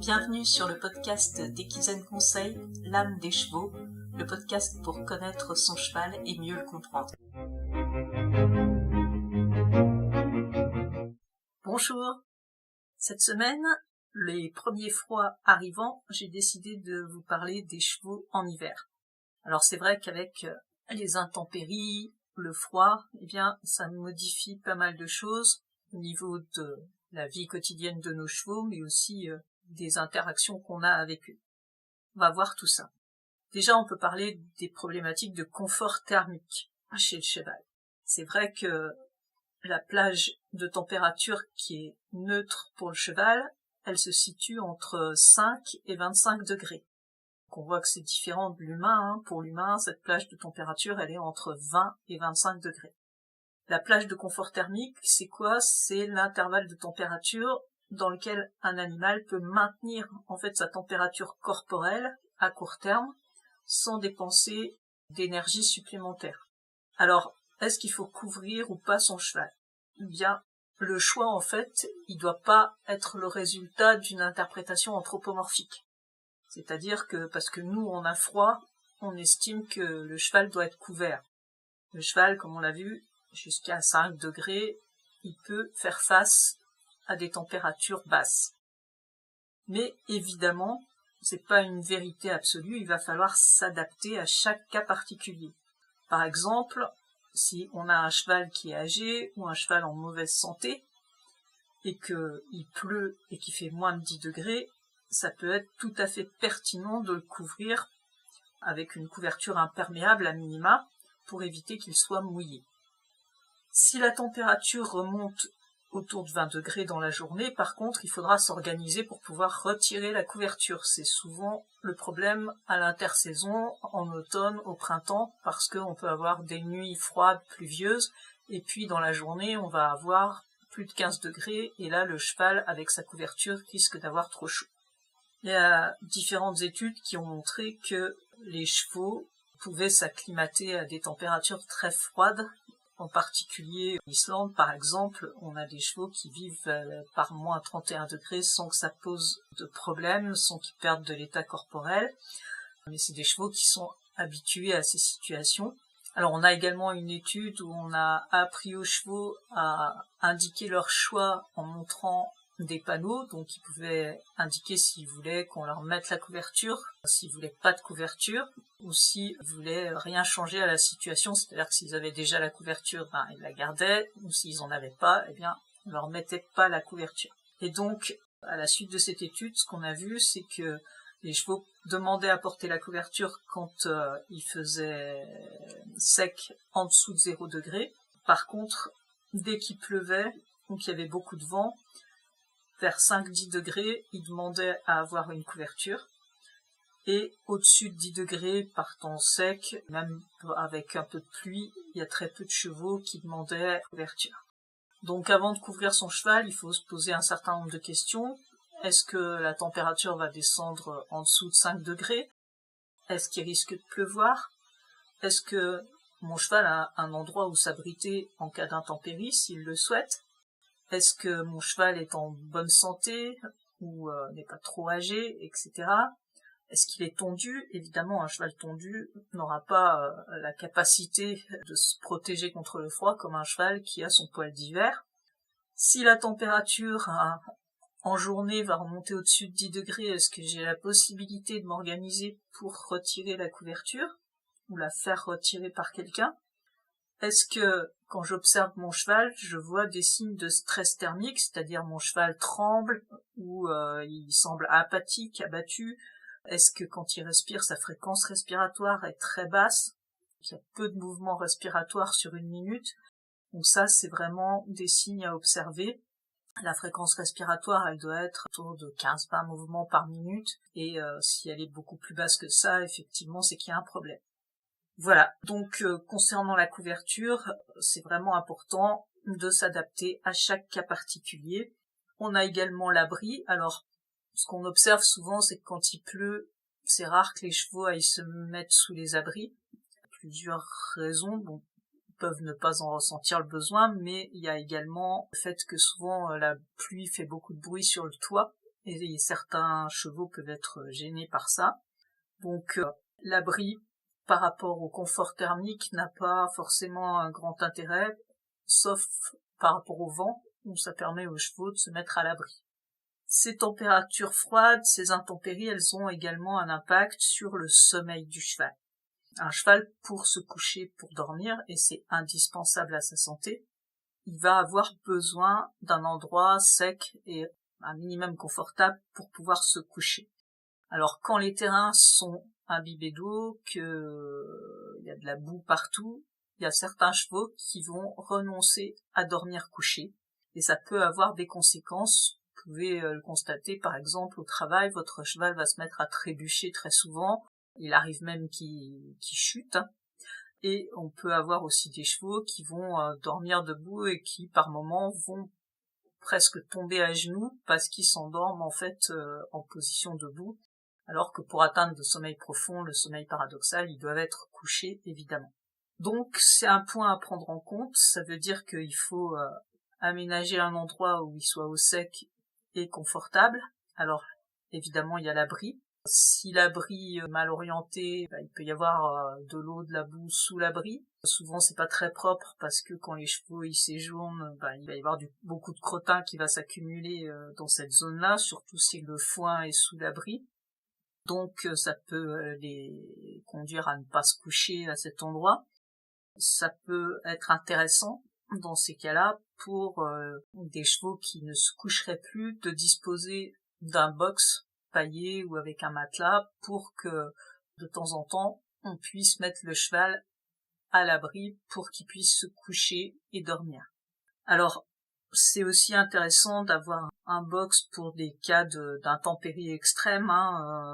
Bienvenue sur le podcast d'Equizen Conseil, l'âme des chevaux, le podcast pour connaître son cheval et mieux le comprendre. Bonjour. Cette semaine, les premiers froids arrivant, j'ai décidé de vous parler des chevaux en hiver. Alors c'est vrai qu'avec les intempéries, le froid, ça modifie pas mal de choses au niveau de la vie quotidienne de nos chevaux, mais aussi des interactions qu'on a avec eux. On va voir tout ça. Déjà, on peut parler des problématiques de confort thermique chez le cheval. C'est vrai que la plage de température qui est neutre pour le cheval, elle se situe entre 5 et 25 degrés. Donc on voit que c'est différent de l'humain. Pour l'humain, cette plage de température, elle est entre 20 et 25 degrés. La plage de confort thermique, c'est quoi? C'est l'intervalle de température dans lequel un animal peut maintenir en fait sa température corporelle à court terme sans dépenser d'énergie supplémentaire. Alors, est-ce qu'il faut couvrir ou pas son cheval? Bien, le choix en fait, il doit pas être le résultat d'une interprétation anthropomorphique. C'est-à-dire que parce que nous on a froid, on estime que le cheval doit être couvert. Le cheval, comme on l'a vu, jusqu'à 5 degrés, il peut faire face à des températures basses. Mais évidemment, c'est pas une vérité absolue, il va falloir s'adapter à chaque cas particulier. Par exemple, si on a un cheval qui est âgé ou un cheval en mauvaise santé et qu'il pleut et qu'il fait moins de 10 degrés, ça peut être tout à fait pertinent de le couvrir avec une couverture imperméable à minima pour éviter qu'il soit mouillé. Si la température remonte autour de 20 degrés dans la journée, par contre, il faudra s'organiser pour pouvoir retirer la couverture. C'est souvent le problème à l'intersaison, en automne, au printemps, parce qu'on peut avoir des nuits froides, pluvieuses, et puis dans la journée, on va avoir plus de 15 degrés, et là, le cheval, avec sa couverture, risque d'avoir trop chaud. Il y a différentes études qui ont montré que les chevaux pouvaient s'acclimater à des températures très froides. En particulier, en Islande, par exemple, on a des chevaux qui vivent par moins 31 degrés sans que ça pose de problème, sans qu'ils perdent de l'état corporel. Mais c'est des chevaux qui sont habitués à ces situations. Alors, on a également une étude où on a appris aux chevaux à indiquer leur choix en montrant des panneaux, donc ils pouvaient indiquer s'ils voulaient qu'on leur mette la couverture, s'ils voulaient pas de couverture, ou s'ils voulaient rien changer à la situation, c'est-à-dire que s'ils avaient déjà la couverture, ils la gardaient, ou s'ils en avaient pas, on leur mettait pas la couverture. Et donc, à la suite de cette étude, ce qu'on a vu, c'est que les chevaux demandaient à porter la couverture quand il faisait sec en dessous de 0 degré. Par contre, dès qu'il pleuvait, ou qu'il y avait beaucoup de vent, vers 5-10 degrés, ils demandaient à avoir une couverture. Et au-dessus de 10 degrés, par temps sec, même avec un peu de pluie, il y a très peu de chevaux qui demandaient couverture. Donc avant de couvrir son cheval, il faut se poser un certain nombre de questions. Est-ce que la température va descendre en dessous de 5 degrés? Est-ce qu'il risque de pleuvoir? Est-ce que mon cheval a un endroit où s'abriter en cas d'intempéries, s'il le souhaite? Est-ce que mon cheval est en bonne santé ou n'est pas trop âgé, etc. Est-ce qu'il est tondu? Évidemment, un cheval tondu n'aura pas la capacité de se protéger contre le froid comme un cheval qui a son poil d'hiver. Si la température en journée va remonter au-dessus de 10 degrés, est-ce que j'ai la possibilité de m'organiser pour retirer la couverture ou la faire retirer par quelqu'un? Est-ce que, quand j'observe mon cheval, je vois des signes de stress thermique, c'est-à-dire mon cheval tremble ou il semble apathique, abattu? Est-ce que quand il respire, sa fréquence respiratoire est très basse? Il y a peu de mouvements respiratoires sur une minute. Donc ça, c'est vraiment des signes à observer. La fréquence respiratoire, elle doit être autour de 15-20 mouvements par minute. Et si elle est beaucoup plus basse que ça, effectivement, c'est qu'il y a un problème. Voilà, donc concernant la couverture, c'est vraiment important de s'adapter à chaque cas particulier. On a également l'abri. Alors, ce qu'on observe souvent, c'est que quand il pleut, c'est rare que les chevaux aillent se mettre sous les abris. Plusieurs raisons, ils peuvent ne pas en ressentir le besoin, mais il y a également le fait que souvent la pluie fait beaucoup de bruit sur le toit, et certains chevaux peuvent être gênés par ça. Donc l'abri par rapport au confort thermique n'a pas forcément un grand intérêt, sauf par rapport au vent, où ça permet aux chevaux de se mettre à l'abri. Ces températures froides, ces intempéries, elles ont également un impact sur le sommeil du cheval. Un cheval, pour se coucher, pour dormir, et c'est indispensable à sa santé, il va avoir besoin d'un endroit sec et un minimum confortable pour pouvoir se coucher. Alors quand les terrains sont imbibés d'eau, qu'il y a de la boue partout, il y a certains chevaux qui vont renoncer à dormir couchés, et ça peut avoir des conséquences. Vous pouvez le constater, par exemple, au travail, votre cheval va se mettre à trébucher très souvent, il arrive même qu'il chute, et on peut avoir aussi des chevaux qui vont dormir debout et qui, par moments, vont presque tomber à genoux parce qu'ils s'endorment en fait en position debout, alors que pour atteindre le sommeil profond, le sommeil paradoxal, ils doivent être couchés, évidemment. Donc, c'est un point à prendre en compte, ça veut dire qu'il faut aménager un endroit où il soit au sec et confortable. Alors, évidemment, il y a l'abri. Si l'abri est mal orienté, il peut y avoir de l'eau, de la boue sous l'abri. Souvent, c'est pas très propre parce que quand les chevaux y séjournent, il va y avoir beaucoup de crottin qui va s'accumuler dans cette zone-là, surtout si le foin est sous l'abri. Donc, ça peut les conduire à ne pas se coucher à cet endroit. Ça peut être intéressant dans ces cas-là pour des chevaux qui ne se coucheraient plus de disposer d'un box paillé ou avec un matelas pour que de temps en temps on puisse mettre le cheval à l'abri pour qu'il puisse se coucher et dormir. Alors c'est aussi intéressant d'avoir un box pour des cas d'intempéries extrêmes,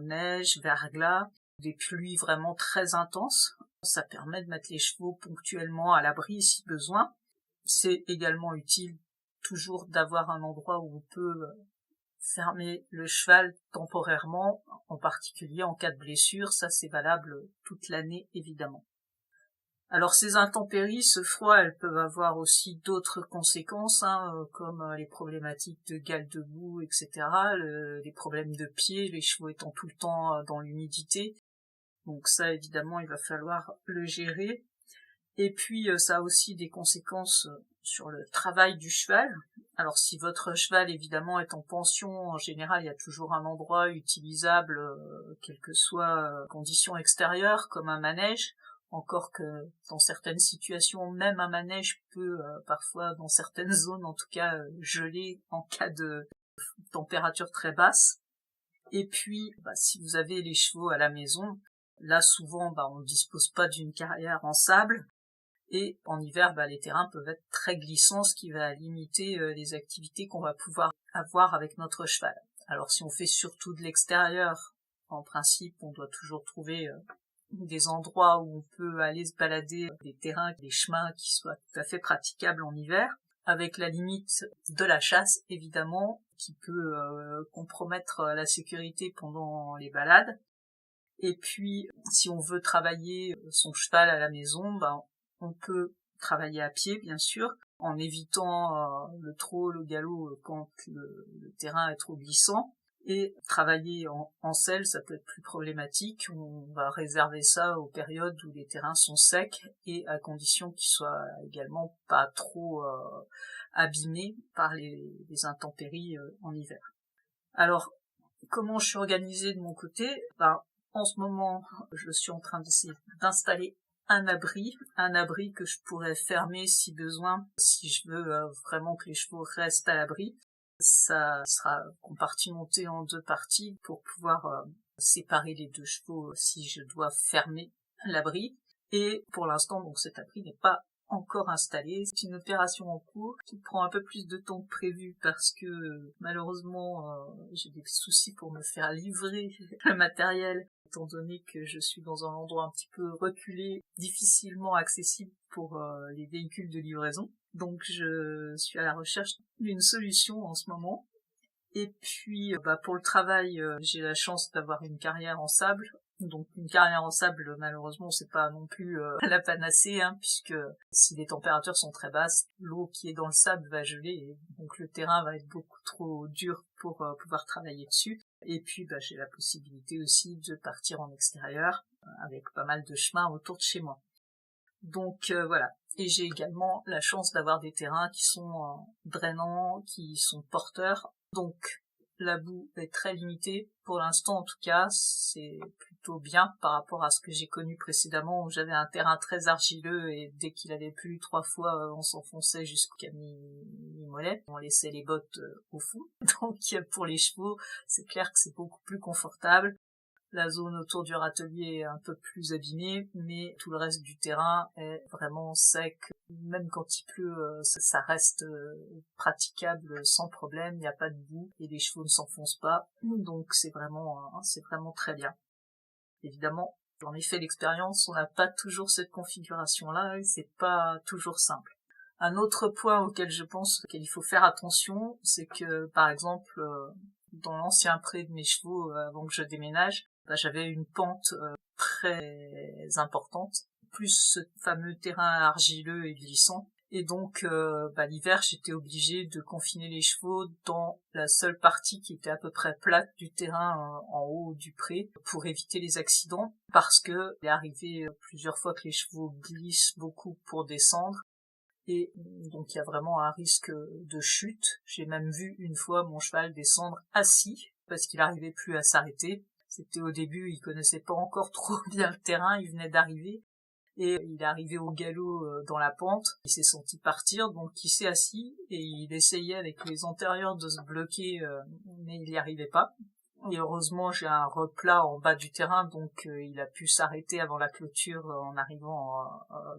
neige, verglas, des pluies vraiment très intenses. Ça permet de mettre les chevaux ponctuellement à l'abri si besoin. C'est également utile toujours d'avoir un endroit où on peut fermer le cheval temporairement, en particulier en cas de blessure. Ça, c'est valable toute l'année, évidemment. Alors, ces intempéries, ce froid, elles peuvent avoir aussi d'autres conséquences, comme les problématiques de gale de boue, etc., les problèmes de pieds, les chevaux étant tout le temps dans l'humidité. Donc ça, évidemment, il va falloir le gérer. Et puis, ça a aussi des conséquences sur le travail du cheval. Alors, si votre cheval, évidemment, est en pension, en général, il y a toujours un endroit utilisable, quelles que soient conditions extérieures, comme un manège. Encore que, dans certaines situations, même un manège peut, parfois, dans certaines zones, en tout cas, geler en cas de température très basse. Et puis, si vous avez les chevaux à la maison, là, souvent, on ne dispose pas d'une carrière en sable. Et en hiver, les terrains peuvent être très glissants, ce qui va limiter les activités qu'on va pouvoir avoir avec notre cheval. Alors si on fait surtout de l'extérieur, en principe, on doit toujours trouver des endroits où on peut aller se balader, des terrains, des chemins qui soient tout à fait praticables en hiver, avec la limite de la chasse, évidemment, qui peut compromettre la sécurité pendant les balades. Et puis, si on veut travailler son cheval à la maison, on peut travailler à pied, bien sûr, en évitant le trot, le galop quand le terrain est trop glissant. Et travailler en selle, ça peut être plus problématique. On va réserver ça aux périodes où les terrains sont secs et à condition qu'ils soient également pas trop abîmés par les intempéries en hiver. Alors, comment je suis organisée de mon côté? En ce moment, je suis en train d'essayer d'installer un abri que je pourrais fermer si besoin, si je veux vraiment que les chevaux restent à l'abri. Ça sera compartimenté en 2 parties pour pouvoir séparer les 2 chevaux si je dois fermer l'abri. Et pour l'instant, donc cet abri n'est pas encore installé. C'est une opération en cours qui prend un peu plus de temps que prévu parce que malheureusement j'ai des soucis pour me faire livrer le matériel étant donné que je suis dans un endroit un petit peu reculé, difficilement accessible pour les véhicules de livraison. Donc je suis à la recherche d'une solution en ce moment. Et puis pour le travail, j'ai la chance d'avoir une carrière en sable. Donc une carrière en sable, malheureusement, c'est pas non plus la panacée, puisque si les températures sont très basses, l'eau qui est dans le sable va geler, et donc le terrain va être beaucoup trop dur pour pouvoir travailler dessus. Et puis j'ai la possibilité aussi de partir en extérieur, avec pas mal de chemins autour de chez moi. Donc voilà. Et j'ai également la chance d'avoir des terrains qui sont drainants, qui sont porteurs. Donc la boue est très limitée. Pour l'instant, en tout cas, c'est plutôt bien par rapport à ce que j'ai connu précédemment, où j'avais un terrain très argileux et dès qu'il avait plu 3 fois, on s'enfonçait jusqu'à mi-mollet. On laissait les bottes au fond. Donc pour les chevaux, c'est clair que c'est beaucoup plus confortable. La zone autour du râtelier est un peu plus abîmée, mais tout le reste du terrain est vraiment sec. Même quand il pleut, ça reste praticable sans problème, il n'y a pas de boue et les chevaux ne s'enfoncent pas. Donc c'est vraiment très bien. Évidemment, j'en ai fait l'expérience, on n'a pas toujours cette configuration-là et c'est pas toujours simple. Un autre point auquel je pense qu'il faut faire attention, c'est que par exemple, dans l'ancien pré de mes chevaux, avant que je déménage, j'avais une pente très importante, plus ce fameux terrain argileux et glissant. Et donc l'hiver, j'étais obligée de confiner les chevaux dans la seule partie qui était à peu près plate du terrain en haut du pré pour éviter les accidents, parce que il est arrivé plusieurs fois que les chevaux glissent beaucoup pour descendre. Et donc il y a vraiment un risque de chute. J'ai même vu une fois mon cheval descendre assis parce qu'il n'arrivait plus à s'arrêter. C'était au début, il connaissait pas encore trop bien le terrain, il venait d'arriver. Et il est arrivé au galop dans la pente, il s'est senti partir, donc il s'est assis et il essayait avec les antérieurs de se bloquer, mais il n'y arrivait pas. Et heureusement, j'ai un replat en bas du terrain, donc il a pu s'arrêter avant la clôture en arrivant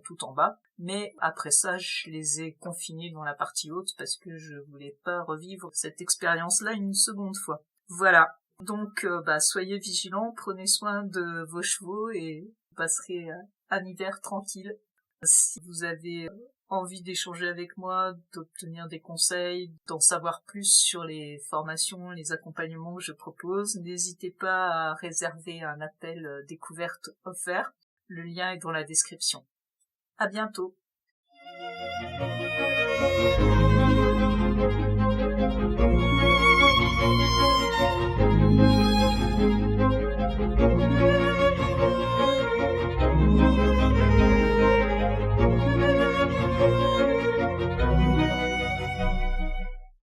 tout en bas. Mais après ça, je les ai confinés dans la partie haute parce que je voulais pas revivre cette expérience-là une seconde fois. Voilà. Donc, soyez vigilants, prenez soin de vos chevaux et vous passerez un hiver tranquille. Si vous avez envie d'échanger avec moi, d'obtenir des conseils, d'en savoir plus sur les formations, les accompagnements que je propose, n'hésitez pas à réserver un appel découverte offert. Le lien est dans la description. À bientôt.